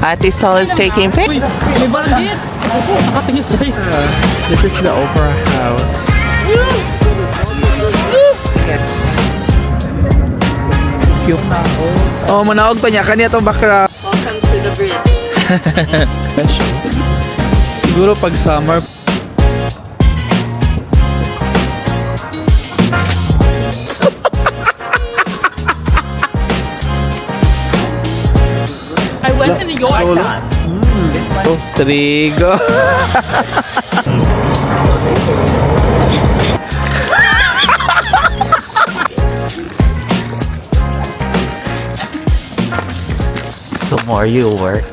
Ate Sol is taking Uy, pictures. may barangits! Nakatingin sa'yo. This is the Opera House. Cute na ako. Oh, manaog pa niya. Kanya itong background. Welcome to the bridge. Siguro pag summer. I went to New York. Oh, trigo. So more you work.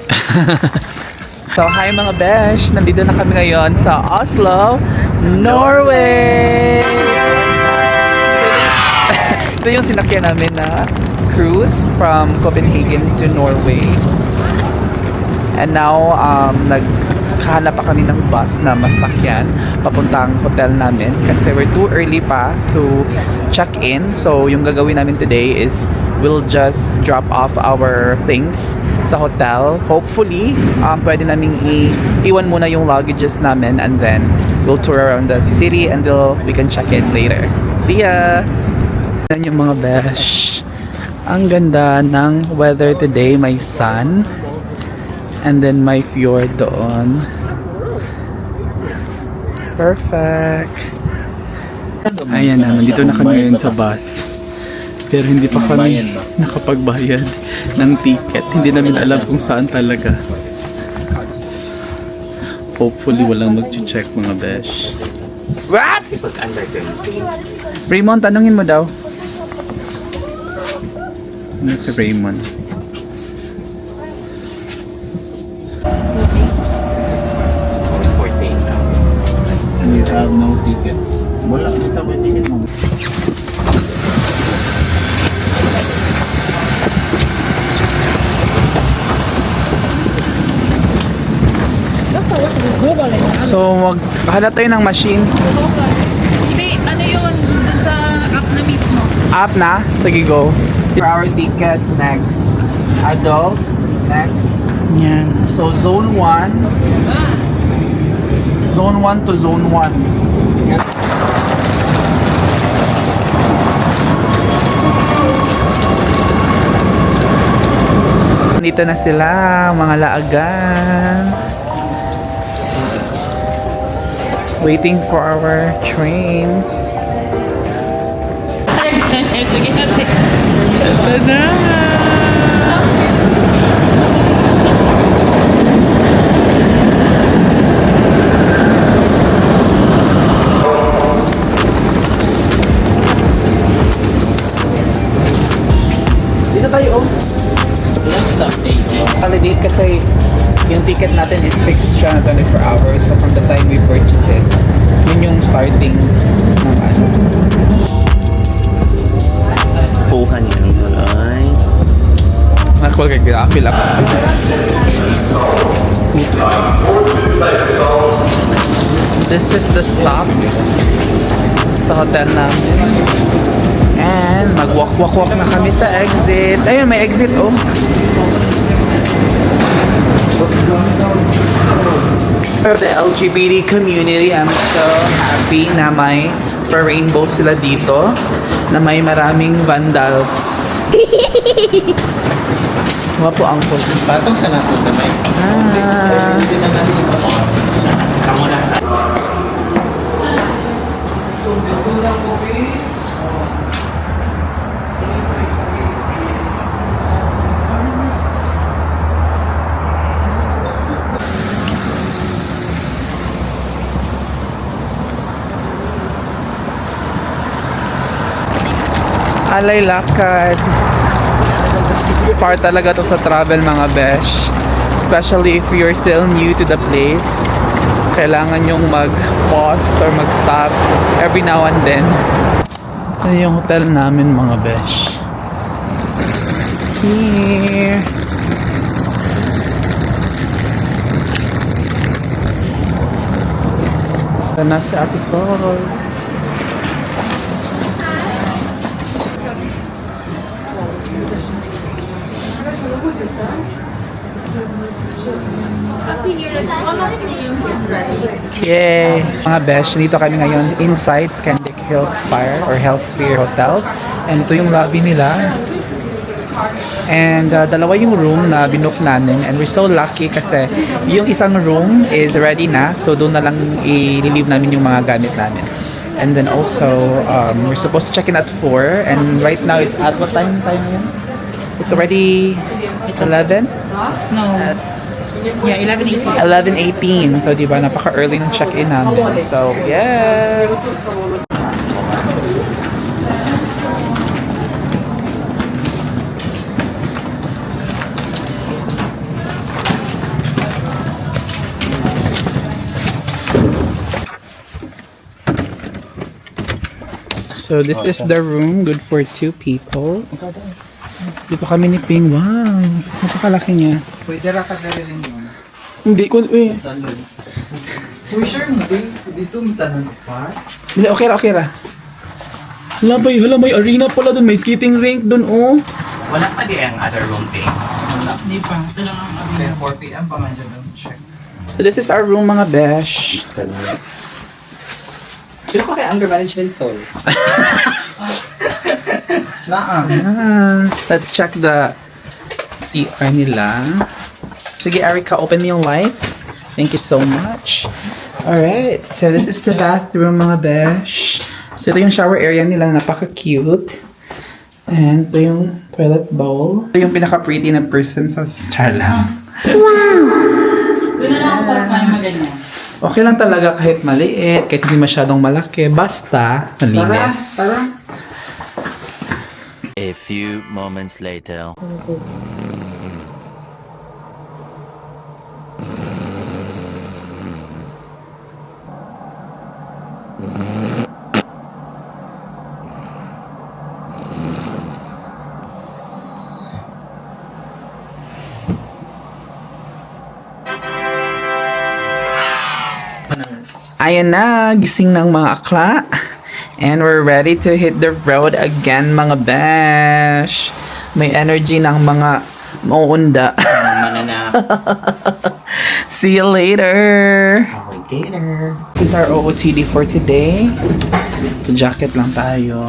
So, hi mga besh! Nandito na kami ngayon sa Oslo, Norway! Ito yung sinakyan namin na cruise from Copenhagen to Norway. And now, naghahanap pa kami ng bus na masakyan papuntang hotel namin kasi we're too early pa to check in. So, yung gagawin namin today is we'll just drop off our things sa hotel. Hopefully, pwede naming iwan muna yung luggages namin and then we'll tour around the city until we can check in later. See ya! Yan yung mga besh. Ang ganda ng weather today. May sun. And then may fjord doon. Perfect. Ayan na, nandito na kami ngayon sa bus. Pero hindi pa kami nakapagbayad ng ticket. Hindi namin alam kung saan talaga. Hopefully walang mag-check mga besh. What? Raymond, tanungin mo daw. Ano si Raymond? You have no ticket. Wala, kita ko yung ticket mo. So, maghanap tayo ng machine. Hindi, ano yun? Dun sa app na mismo. App na? Sige, go. For our ticket, next. Adult, next. Yan. So, zone 1. Zone 1 to zone 1. Dito na sila, mga laagan. Waiting for our train. Ito na! Dito tayo, oh. Let's stop dating. Validate kasi yung ticket natin is fixed siya na 24 hours. So from the time we purchase it, yun yung starting ng ano. Puhan yan tuloy. Nakapal kay Grafil ako. This is the stop sa hotel namin. And mag-walk-walk-walk na kami sa exit. Ayun, may exit, oh. For the LGBT community, I'm so happy na may pa-rainbow sila dito, na may maraming vandals. Mga po ang post. Patong sa natin naman. Hindi na natin yung Kamu na sa... Alay lakad. Part talaga to sa travel mga besh. Especially if you're still new to the place. Kailangan yung mag-pause or mag-stop every now and then. Ito yung hotel namin mga besh. Here. Ito na si Ate Sol. Yay! Mga besh, dito kami ngayon inside Scandic Hills Spire or Hellsphere Hotel. And ito yung lobby nila. And dalawa yung room na binook namin. And we're so lucky kasi yung isang room is ready na. So doon na lang i-leave namin yung mga gamit namin. And then also, we're supposed to check in at 4. And right now, it's at what time yun? It's already 11? No. Yeah, 11:18. 11:18. So, di ba, napaka-early ng check-in namin. So, yes! So, this is the room. Good for 2 people. Dito kami ni Ping. Wow! Napakalaki niya. Pwede ra ka na rin yun. Hindi ko, eh. Salon. Uy, sure hindi. Dito may tanong pa. Hindi, okay ra. Hala, may arena pala dun. May skating rink dun, oh. Wala pa di ang other room thing. Hindi pa. Then 4 p.m. pa man dyan ang check. So, this is our room, mga besh. Sino ko kay Anger Management Soul? Let's check the CR nila. Sige, Erica, open mo yung lights. Thank you so much. Alright, so this is the bathroom, mga besh. So, ito yung shower area nila, napaka-cute. And ito yung toilet bowl. Ito yung pinaka-pretty na person sa char lang. Doon na lang ako sa kain maganyan. Okay lang talaga kahit maliit, kahit hindi masyadong malaki. Basta, malinis. A few moments later. Ayan na, gising ng mga akla. And we're ready to hit the road again, mga besh. May energy ng mga mauunda. Mananap. See you later. Okay, later. This is our OOTD for today. So, jacket lang tayo.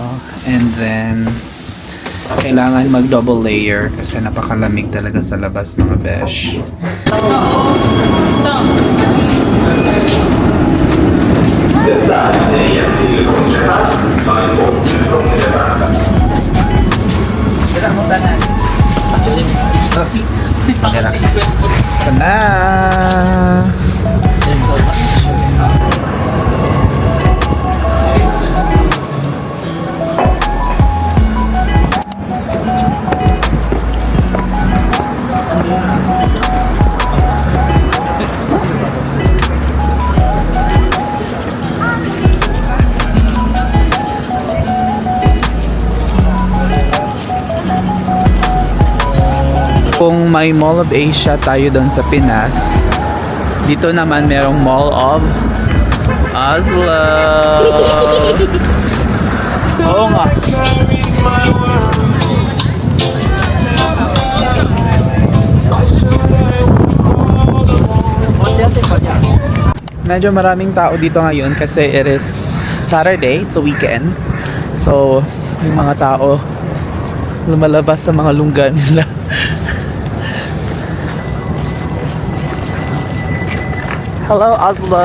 And then, kailangan mag-double layer kasi napakalamig talaga sa labas, mga besh. Dira mo tanan. Ito na! Kung may Mall of Asia tayo doon sa Pinas, dito naman merong Mall of Oslo. Oo nga. Medyo maraming tao dito ngayon kasi it is Saturday, it's a weekend. So, yung mga tao lumalabas sa mga lungga nila. Hello, Oslo!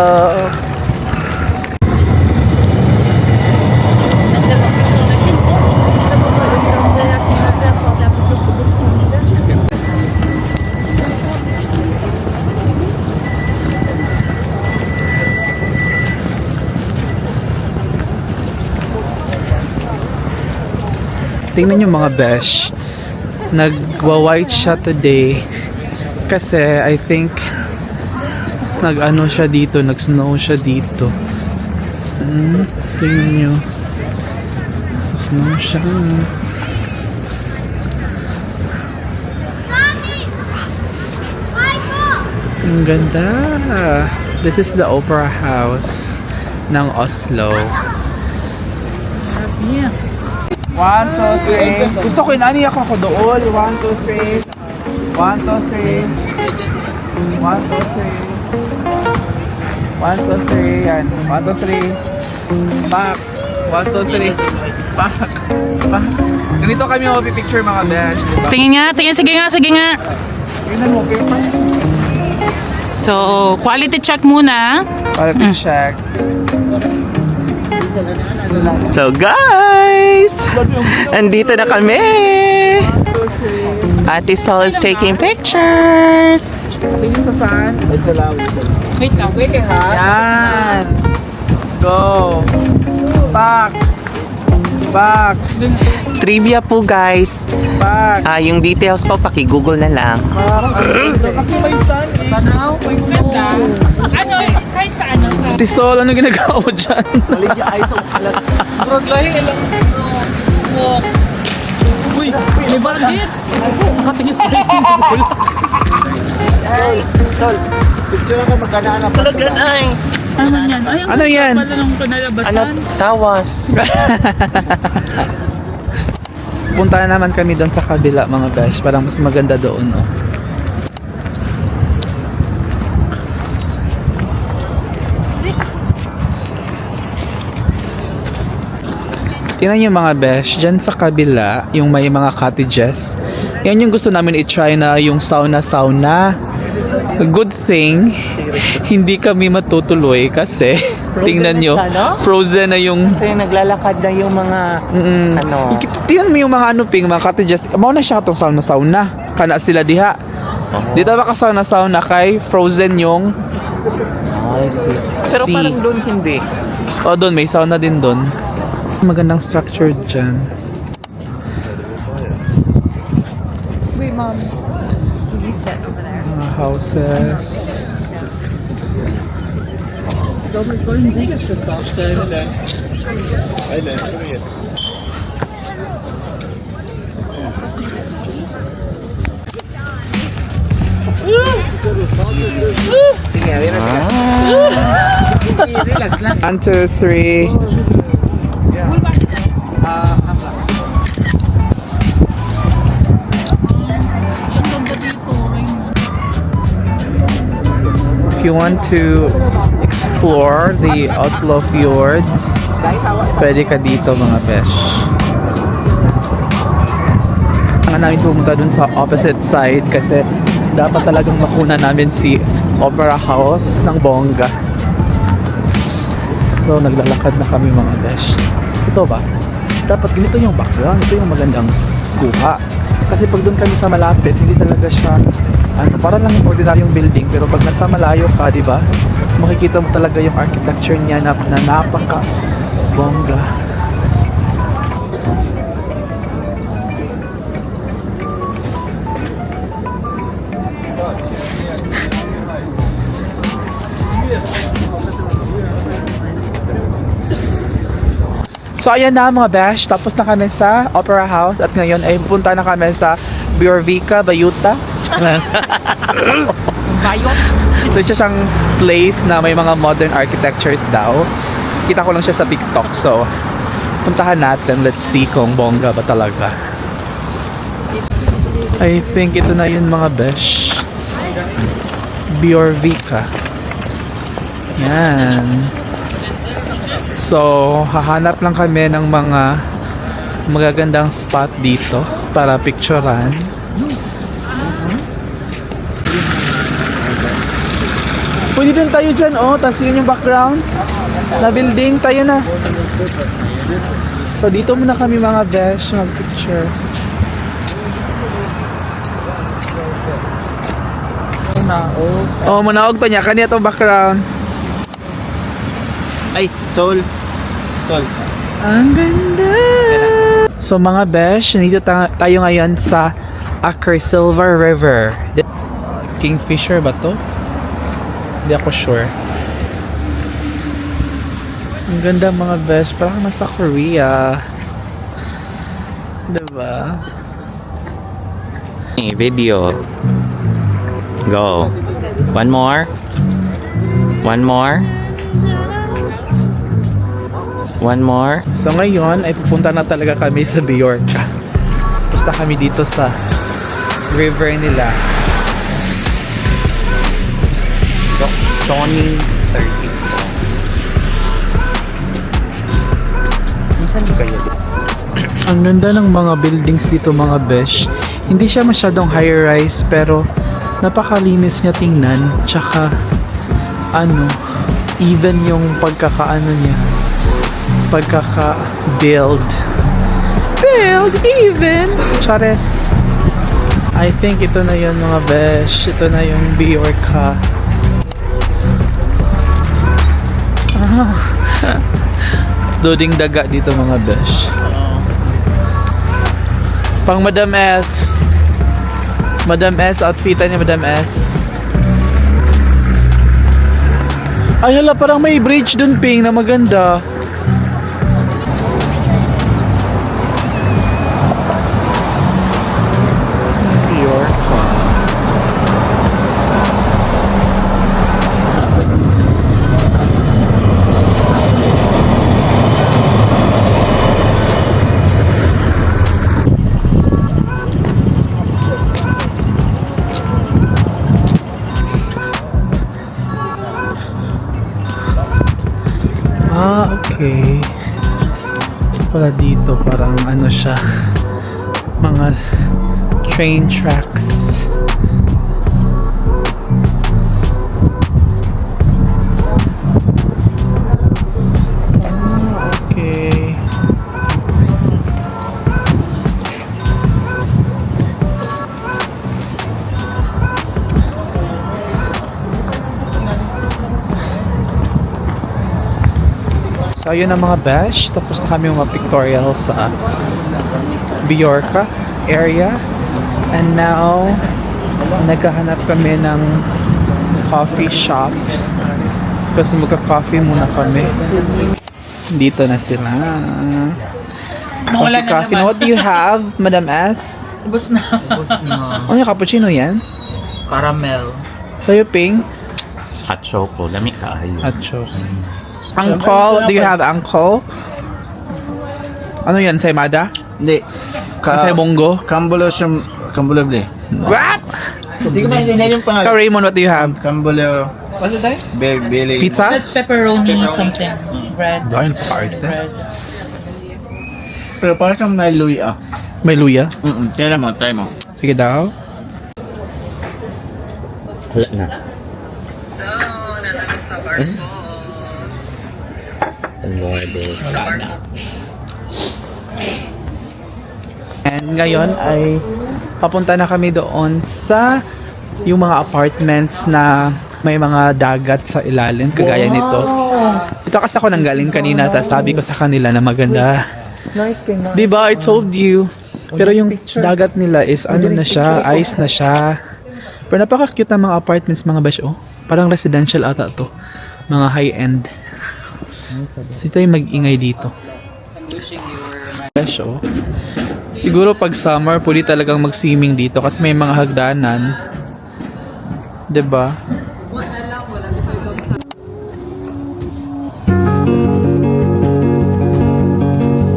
Tingnan nyo mga besh, nagwa-white siya today kasi I think nag-ano siya dito, nag-snow siya dito. Tingnan nyo, snow siya. Ang ganda. This is the Opera House ng Oslo. Yeah. 1, 2, 3. Gusto ko inaniyak ako doon. 1, 2, 3. 1, 2, 3. 1, 2, 3. 1, 2, 3. Yan. 1, 2, 3. Back. 1, 2, 3. Back. Back. Ganito kami mapipicture mga besh. Diba? Tingin nga, tingin. Sige nga, sige nga. Tingnan mo, paper. So, quality check muna. Quality check. So guys, andito na kami. Ate Sol is taking pictures. Tingin sa saan? It's allowed. Wait lang. Yan. Go. Back. Back. Trivia po guys. Back. Yung details po paki-google na lang. Kasi may stand eh. Tanaw. Ganda. Ano, kahit sa ano. Sa... Tisol, ano ginagawa mo dyan? Maligya ay sa ukalat. Bro, lahi ilang Uy, may bandits. Nakatingin sa Tol, picture ka magkanaan ako. Talaga ay. Ano yan? Ay, ang Ano ganda yan? pala nung pinalabasan. Ano? Tawas. Punta naman kami doon sa kabila mga besh. Parang mas maganda doon. Oh. Tingnan yung mga besh. Diyan sa kabila, yung may mga cottages. Yan yung gusto namin i-try na yung sauna. Good thing, hindi kami matutuloy kasi tingnan nyo, frozen na yung Kasi naglalakad na yung mga ano. tingnan mo yung mga ano ping, mga cottages. Mao na siya tong sauna. Kana sila diha. Dito ba ka sauna kay frozen yung I see. Pero sea. parang doon hindi. O doon, may sauna din doon. Magandang structure dyan. Mga houses. Sige, wait na. Relax lang. 1, 2, 3. If you want to explore the Oslo Fjords, pwede ka dito mga besh. Ang namin pumunta dun sa opposite side kasi dapat talagang makuna namin si Opera House ng bongga. So naglalakad na kami mga besh. Ito ba? Dapat ganito yung background. Ito yung magandang kuha. Kasi pag doon kami sa malapit, hindi talaga siya para lang yung ordinaryong building. Pero pag nasa malayo ka, di ba? Makikita mo talaga yung architecture niya na napaka bongga. So ayan na mga besh, tapos na kami sa Opera House at ngayon ay pupunta na kami sa Bjorvika, Bayuta. Bayot. So siya siyang place na may mga modern architectures daw. Kita ko lang siya sa TikTok, so puntahan natin, let's see kung bongga ba talaga. I think ito na yun mga besh. Bjorvika. Yan. So, hahanap lang kami ng mga magagandang spot dito para picturean. Pwede din tayo dyan, oh. Tapos yun yung background na building. Tayo na. So, dito muna kami mga besh mag-picture. Oh, manaog pa niya. Kanya itong background. Ay, Sol. Sol. Ang ganda! So mga besh, nandito tayo ngayon sa Aker Silver River. Kingfisher ba to? Hindi ako sure. Ang ganda mga besh, parang nasa Korea. Diba? Video. Go. One more. One more. One more. So ngayon ay pupunta na talaga kami sa Bjorka. Pusta kami dito sa river nila. Sony 30. Saan kayo? Ang ganda ng mga buildings dito mga besh. Hindi siya masyadong high-rise pero napakalinis niya tingnan. Tsaka even yung pagkakaano niya. Pagkaka-build. Build even! Chares. I think ito na yun mga besh. Ito na yung Biorka. Doding daga dito mga besh. Pang Madam S. Madam S, outfitan niya Madam S. Ay hala, parang may bridge dun Ping na maganda. Biorka. Okay. Pala dito parang siya, mga train tracks. Okay. So ayun ang mga bash. Tapos na kami mga pictorial sa Biorka area. And now, naghahanap kami ng coffee shop. Kasi magka-coffee muna kami. Dito na sila. Nawala na Coffee. naman. Now, what do you have, Madam S? Ubus na. Tapos na. Ano yung cappuccino yan? Caramel. Sa'yo, Ping? Hot choco. Lamig kaayo. At chocolate. Angkol, do you have angkol? Ano yan, Saimada? Hindi. Sa Bongo? Cambulo siyang... Cambulo ble. What? Hindi ko maintindihan yung Ikaw, pangalan. Raymond, what do you have? Cambulo... Billy. Pizza? That's pepperoni something. Bread. Dahil parte. Bread. Pero parang siyang nailuwi ah. May luya? Tira mo, try mo. Sige daw. Wala na. And ngayon ay papunta na kami doon sa yung mga apartments na may mga dagat sa ilalim kagaya nito. Ito kasi ako nanggaling kanina tapos sabi ko sa kanila na maganda. Diba? I told you. Pero yung dagat nila is na siya, ice na siya. Pero napaka-cute ng mga apartments mga besh. Oh, parang residential ata to. Mga high-end. So ito yung mag-ingay dito. Besh, oh. Siguro pag summer, pwede talagang mag-swimming dito kasi may mga hagdanan. 'Di ba?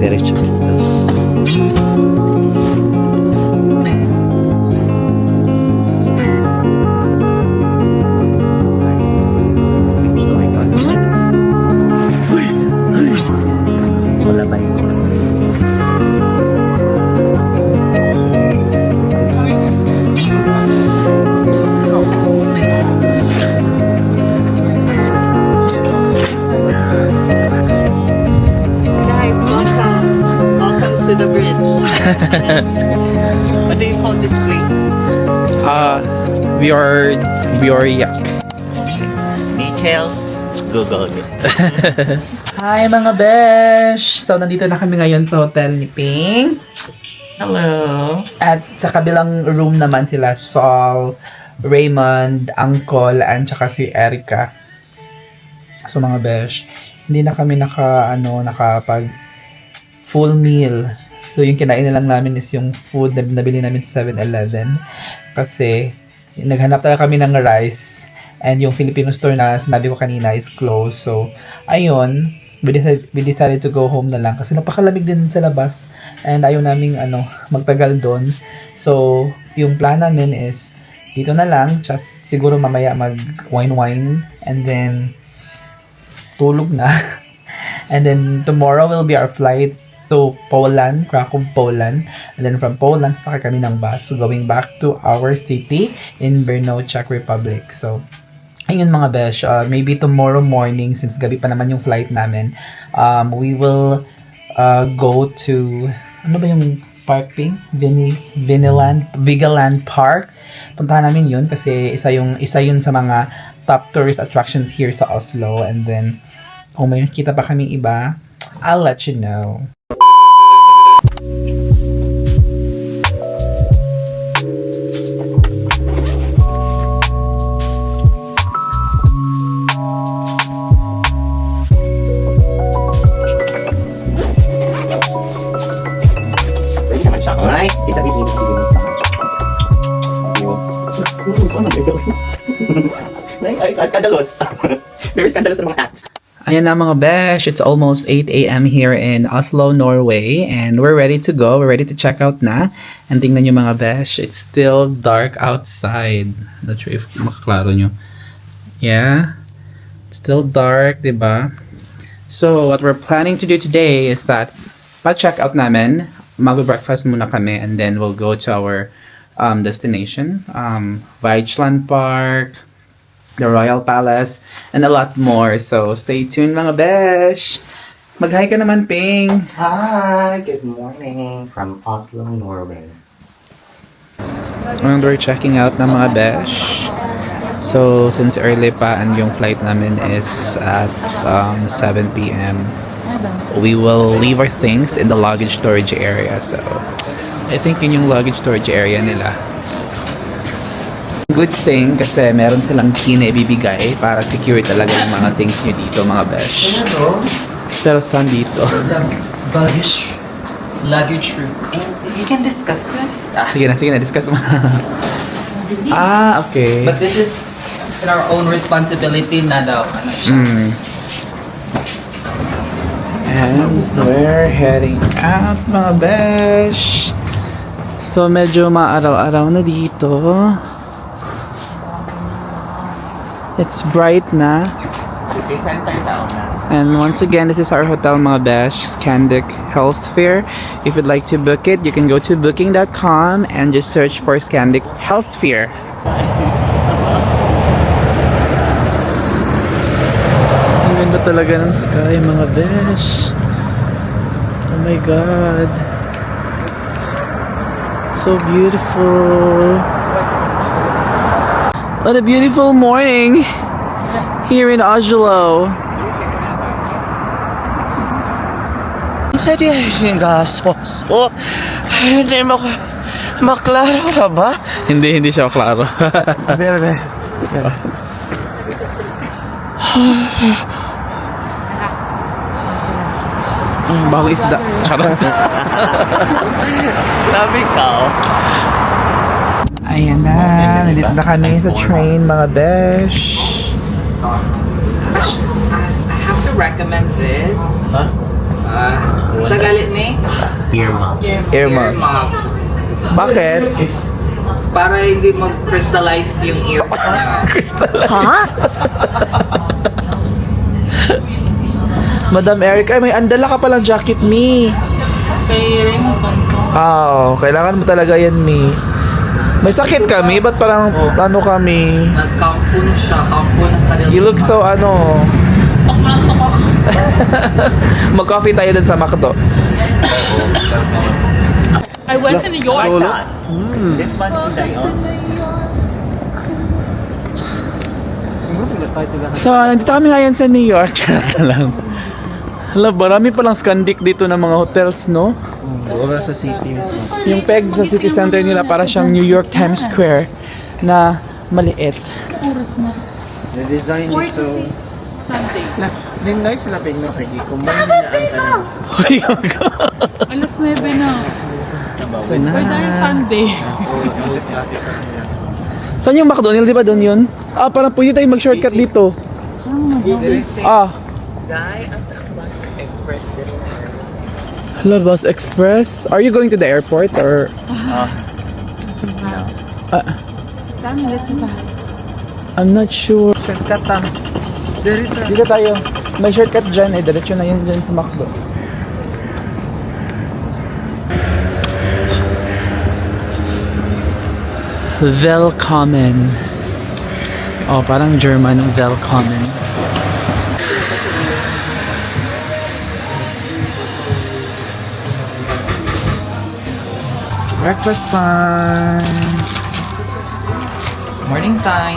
Diretso dito. Wala ba yun? Guys, welcome. Welcome to the bridge. What do you call this place? We are yak. Details. Google it. Hi mga besh! So nandito na kami ngayon sa hotel ni Ping. Hello. At sa kabilang room naman sila Saul, Raymond, Angkol, and saka si Erica. So mga besh, hindi na kami nakapag full meal. So yung kinain na lang namin is yung food na nabili namin sa 7-Eleven. Kasi naghanap talaga kami ng rice. And yung Filipino store na sinabi ko kanina is closed. So, ayun, we decided to go home na lang kasi napakalamig din sa labas and ayaw naming magtagal doon. So, yung plan namin is dito na lang. Just siguro mamaya mag wine and then tulog na. And then tomorrow will be our flight to Poland, Krakow, Poland. And then from Poland, sakay kami ng bus. So going back to our city in Brno, Czech Republic. So, ayun mga besh, maybe tomorrow morning, since gabi pa naman yung flight namin, we will go to, ano ba yung park ping? Vigeland Park. Puntahan namin yun kasi isa yun sa mga top tourist attractions here sa Oslo. And then, kung may nakita pa kaming iba, I'll let you know. Alright, kita bikin scandalous. Very scandalous ng mga cats. Ayan na mga besh, it's almost 8 a.m. here in Oslo, Norway, and we're ready to go. We're ready to check out na. And tingnan nyo mga besh, it's still dark outside. Not sure if makaklaro nyo. Yeah, it's still dark, diba? So what we're planning to do today is that pa-check out namin, mag-breakfast muna kami, and then we'll go to our destination, Vigeland Park, the Royal Palace, and a lot more. So, stay tuned mga besh! Mag-hi ka naman, Ping! Hi, good morning from Oslo, Norway. And we're checking out na mga besh. So, since early pa and yung flight namin is at 7 p.m., we will leave our things in the luggage storage area. So, I think yun yung luggage storage area nila. Good thing kasi meron silang key na ibibigay para secure talaga yung mga things nyo dito mga besh. Pero saan dito? Luggage room. And you can discuss this. Sige na, discuss mo. Okay. But this is our own responsibility na daw. Ano siya? And we're heading out mga besh. So medyo maaraw-araw na dito. It's bright na. City center daw na. And once again, this is our hotel mga besh, Scandic Healthsphere. If you'd like to book it, you can go to booking.com and just search for Scandic Healthsphere. Ang ganda talaga ng sky mga besh. Oh my god. It's so beautiful. What a beautiful morning here in Oslo. Sa diya yung gasos. Hindi maklaro ka ba? Hindi siya klaro. Bebe. Bagong isda. Charot. Sabi ka, Ayan na. Nandito na kami sa train, mga besh. I have to recommend this. Sa galit ni? earmuffs. Earmuffs. Bakit? Para hindi mag-crystallize yung ears niya. Madam Erica, may andala ka palang jacket, me. Kay Raymond Tonto. Kailangan mo talaga yan, me. May sakit kami? Ba't parang ano kami? Nag-kampun siya. Kampun ka rin. You look so Pakmanto ko. Mag-coffee tayo dun sa McDo. I went to New York. Solo? This one hindi yun. So, nandito kami ngayon sa New York. Charot na lang. Hala, marami palang Scandic dito ng mga hotels, no? Wala sa city mismo. Yung peg sa city center nila para siyang New York Times Square na maliit. The design is so... Sunday. Din nice sila pig no kay combine na ang kanang Alas 9 na. Or dahil Sunday. Saan yung McDonald's? Di ba doon yun? Parang pwede tayo mag-shortcut dito. Hello, Bus Express. Are you going to the airport or? I'm not sure. Shortcut dito tayo. May shortcut dyan eh. Diretso na yun dyan sa McDo. Willkommen. Oh, parang German. Willkommen. Breakfast time. Morning sign.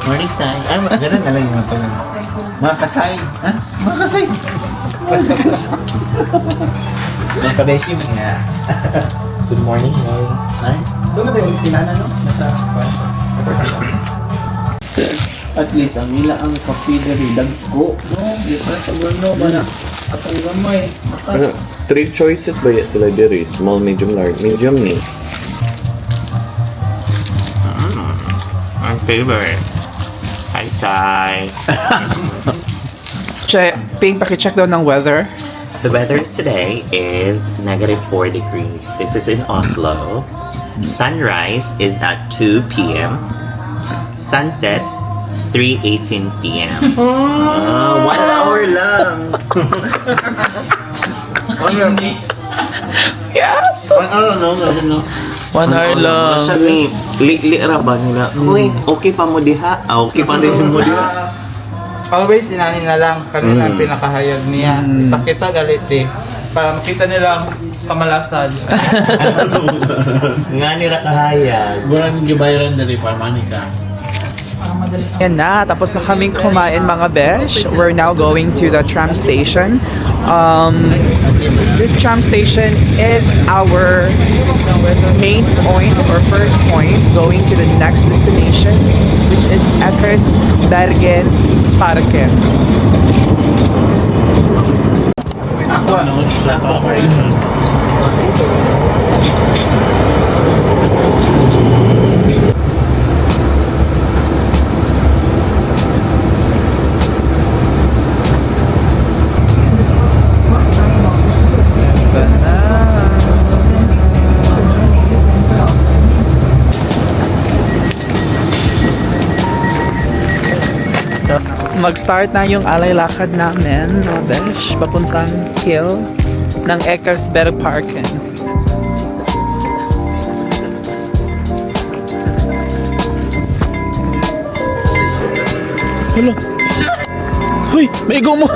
Morning, Sai. Ganun na lang yung mga mga kasay. Ha? Mga kasay. Mga kabeshi mo nga. Good morning, May. Ay? Doon na ba yung sinana, no? Nasa... At least, ang nila ang kapileri, dagko. No? Di pa sa burno ba na? At ang gamay. Ano, 3 choices ba yan sila diri? Small, medium, large. Medium ni. My favorite. Hi, Sai. Ping, pakicheck daw ng weather. The weather today is -4 degrees. This is in Oslo. Sunrise is at 2 p.m. Sunset 3:18 p.m. 1 hour lang. Yeah. 1 hour, no? No? 1 hour lang. Siya ni, li ra ba nila? Uy, okay pa mo diha? Ah, okay pa rin mo diha. Always inani na lang kanina ang pinakahayag niya. Ipakita galit eh. Para makita nila ang kamalasan. Nga nila kahayag. Buran gibayaran dari Parmanica. Yan na, tapos na kaming kumain mga besh. We're now going to the tram station. This tram station is our main point or first point going to the next destination, which is Eckersbergen Sparken. Ako, ano? Sa operation. Mag-start na yung alay lakad namin, mga besh, papuntang hill ng Eckersberg Parken. Hello. Hoy, may mo.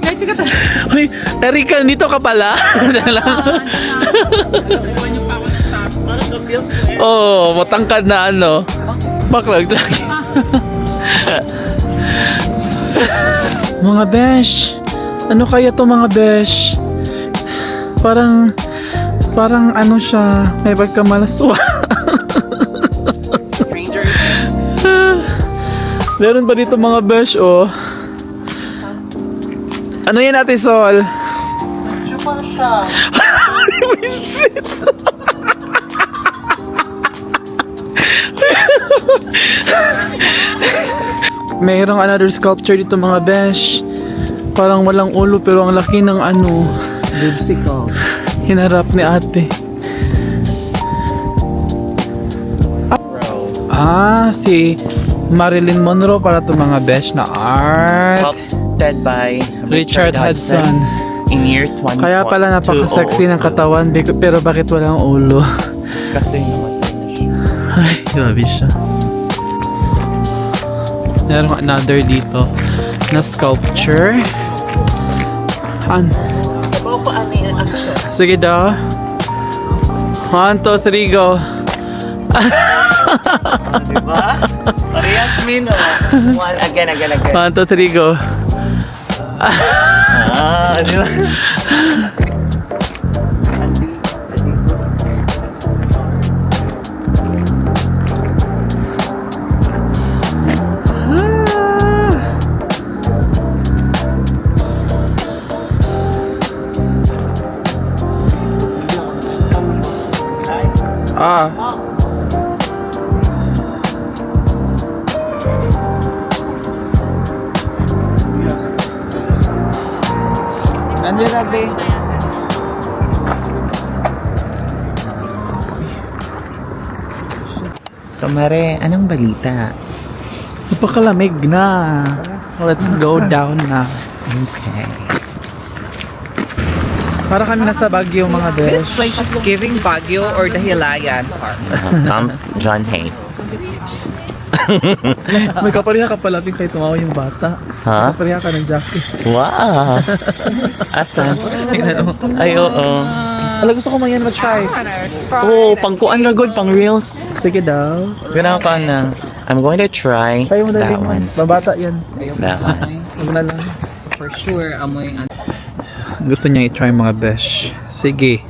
Medyo ka talaga. Hoy, Erika, dito ka pala. Iwan niyo pa ako ng staff. Oh, matangkad na ano. Baklag lagi. Mga besh. Ano kaya to mga besh? Parang ano siya, may pagkamalaswa. Meron pa dito mga besh, oh. Ano yan, Ate Sol? Chupa siya. Visit. Mayroong another sculpture dito mga besh. Parang walang ulo pero ang laki ng ano. Bibsicle. Hinarap ni ate. Si Marilyn Monroe para to mga besh na art. Sculpted by Richard Hudson. in year 20. Kaya pala napaka-sexy ng katawan pero bakit walang ulo? Kasi namatay na siya. Ay, grabe siya. Meron another dito na sculpture. Sabaw ko ano yung action. Sige daw. 1, 2, 3, go. Diba? Parehas mino. One, again. 1, 2, 3, go. Di ba? Angela, be. So, Mare, anong balita? Napakalamig na. Let's go down na. Okay. Para kami nasa Baguio, mga besh. This place is giving Baguio or the Hilayan Park. Camp John Hay. May kapariha ka pala kay tumawa yung bata. Ha? Kapariha ka ng jacket. Wow! Asan? Ay, oo. Wala, gusto ko man yan ma-try. Oo, pangkuan na good, pang reels. Sige daw. Ganaw ka na. I'm going to try Try mo na that rin one. Babata yan. That one. Huwag na lang. For sure, amoy Gusto niya i-try mga besh. Sige.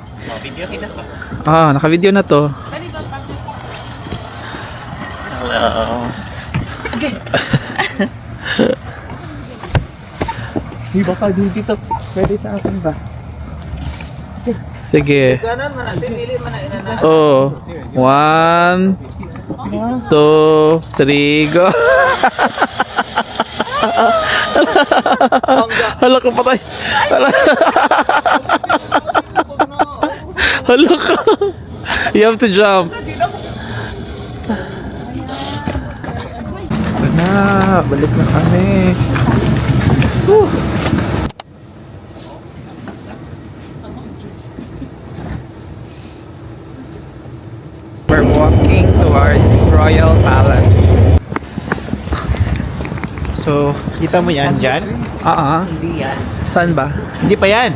Naka-video na to. Hello. Di ba ka dito? Pwede sa akin ba? Sige. Ganon man natin, dili man na inana. Oh. 1, 2, 3, go. Hala ka patay. Hala ka. You have to jump. Balik na kami. We're walking towards Royal Palace. So, kita mo yan dyan? Hindi yan. Saan ba? Hindi pa yan.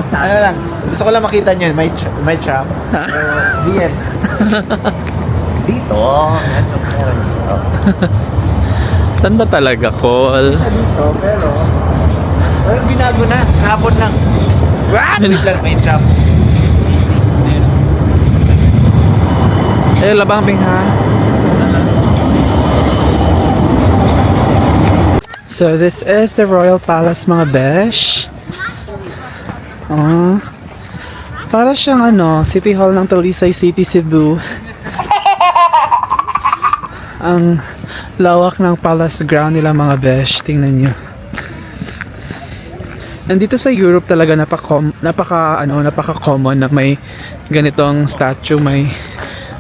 Ano lang, gusto ko lang makita nyo, may trap. Hindi yan. Dito. Saan ba talaga, Col? Dito, pero binago na, kahapon lang. Wait lang, may trap. Easy. Labang ping ha. So this is the Royal Palace, mga besh. Para siyang City Hall ng Talisay City, Cebu. Ang lawak ng palace ground nila, mga besh. Tingnan nyo. Nandito sa Europe talaga napaka-common na may ganitong statue, may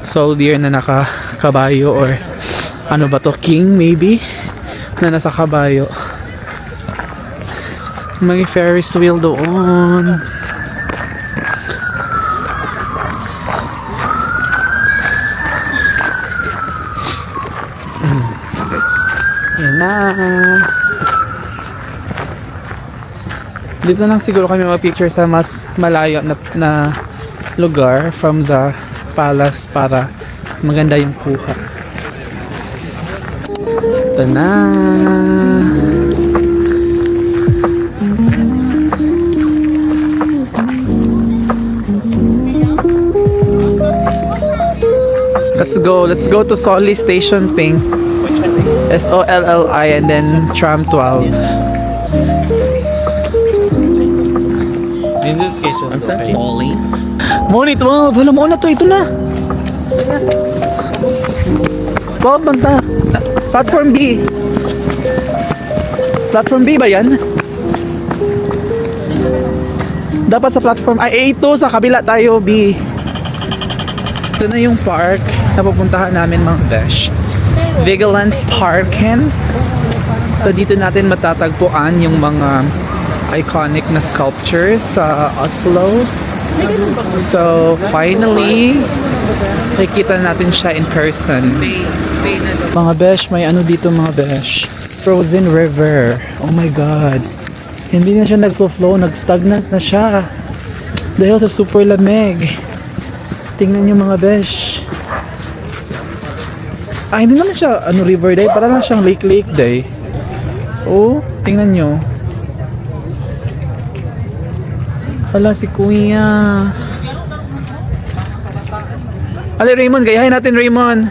soldier na nakakabayo or ano ba to, king maybe, na nasa kabayo. May Ferris wheel doon. Yan na. Dito na lang siguro kami mag-picture sa mas malayo na lugar from the palace para maganda yung kuha. Ito na. Let's go to Solly Station, Ping. SOLLI and then tram 12. Ang sa Solly? Money 12. Wala mo na to. Ito na. 12 banta. Platform B. Platform B ba yan? Dapat sa platform A. Ito sa kabila tayo, B. Ito na yung park na pupuntahan namin, mga besh. Vigelands Parken. So dito natin matatagpuan yung mga iconic na sculptures sa Oslo. So finally nakikita natin siya in person. Mga besh, may ano dito, mga besh. Frozen river. Oh my god. Hindi na siya nagflow, nag-stagnant na siya. Dahil sa super lamig. Tingnan niyo, mga besh. Hindi naman siya river day, para lang siyang lake day. Oh, tingnan nyo. Wala si Kuya. Ali, Raymond, gayahin natin, Raymond.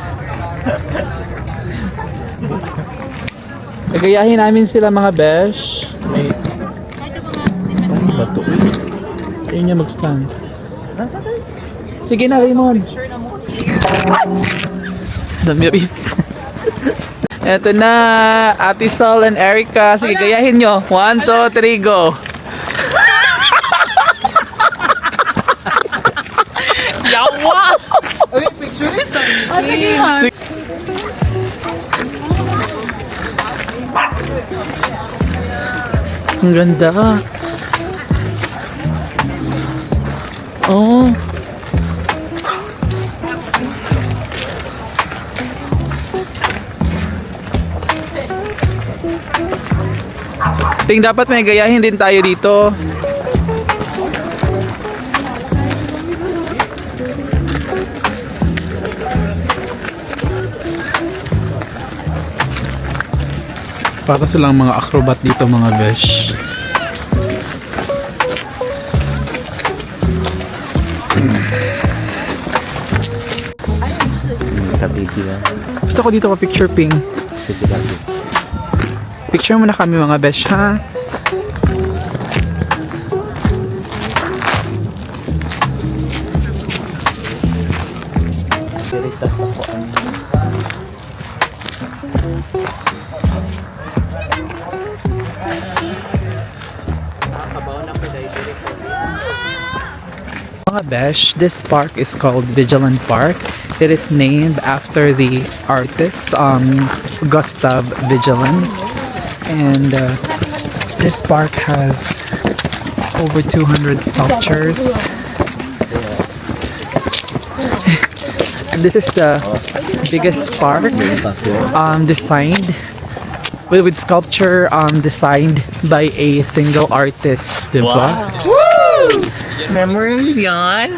Gayahin namin sila, mga besh. Wait. Ano ba ito? Ayun niya mag-stand. Sige na, Raymond. Dami abis. Eto na, Ate Sol and Erica. Sige, gayahin nyo. 1, 2, 3, go. Yawa! Uy, picture is Sige man. Ang ganda. Oh. Ting, dapat may gayahin din tayo dito. Para silang mga acrobat dito, mga besh. Gusto ko dito pa picture, Ping. Picture muna kami, mga besh, ha? Mga besh, this park is called Vigilant Park. It is named after the artist Gustav Vigilant, and this park has over 200 sculptures. This is the biggest park designed with sculpture designed by a single artist, diba? Memories yan.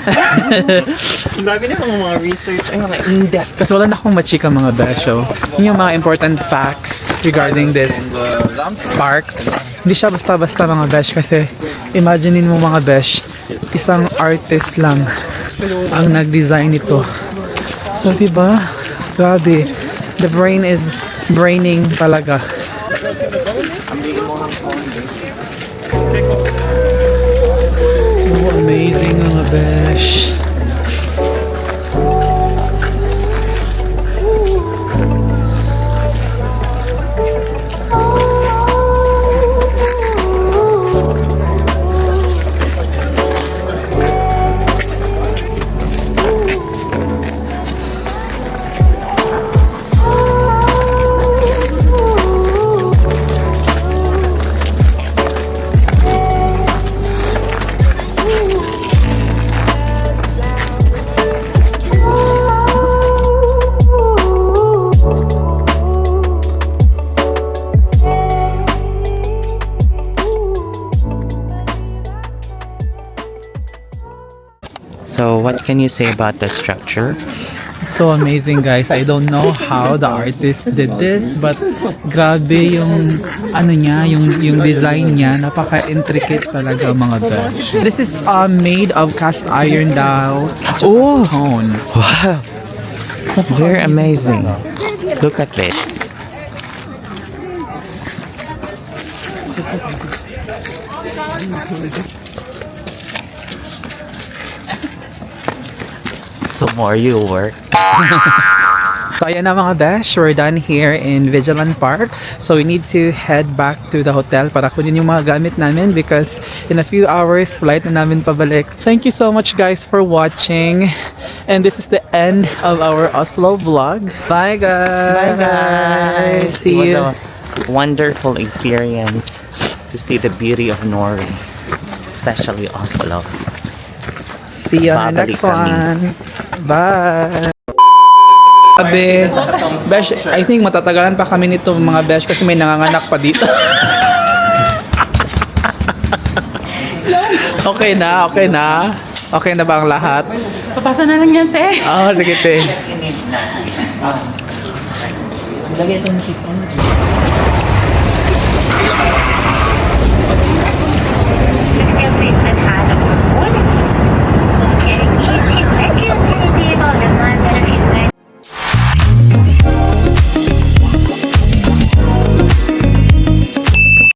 Ang dami na mga research. Ay, mga in-depth. Kasi wala na akong machika, mga besyo. Yun yung mga important facts regarding this park. Hindi siya basta-basta, mga besh, kasi imaginein mo, mga besh, isang artist lang ang nag-design nito. So, diba? Grabe. The brain is braining talaga. So amazing, mga besh. So, what can you say about the structure? So amazing, guys. I don't know how the artist did this, but grabe yung ano niya, yung design niya, napaka-intricate talaga, mga besh. This is made of cast iron daw. Oh, stone. Wow! Very amazing. Look at this. So more you work. So ayan na, mga besh, we're done here in Vigilant Park. So we need to head back to the hotel para kunin yung mga gamit namin because in a few hours, flight na namin pabalik. Thank you so much, guys, for watching. And this is the end of our Oslo vlog. Bye, guys! Bye guys! See It was you. a wonderful experience to see the beauty of Norway, especially Oslo. See you on the Babalik next kami. one. Bye! Sabi, besh, I think matatagalan pa kami nito, mga besh, kasi may nanganganak pa dito. Okay na, okay na. Okay na ba ang lahat? Papasa na lang yan, te. Oh, sige, te. Lagay itong chicken.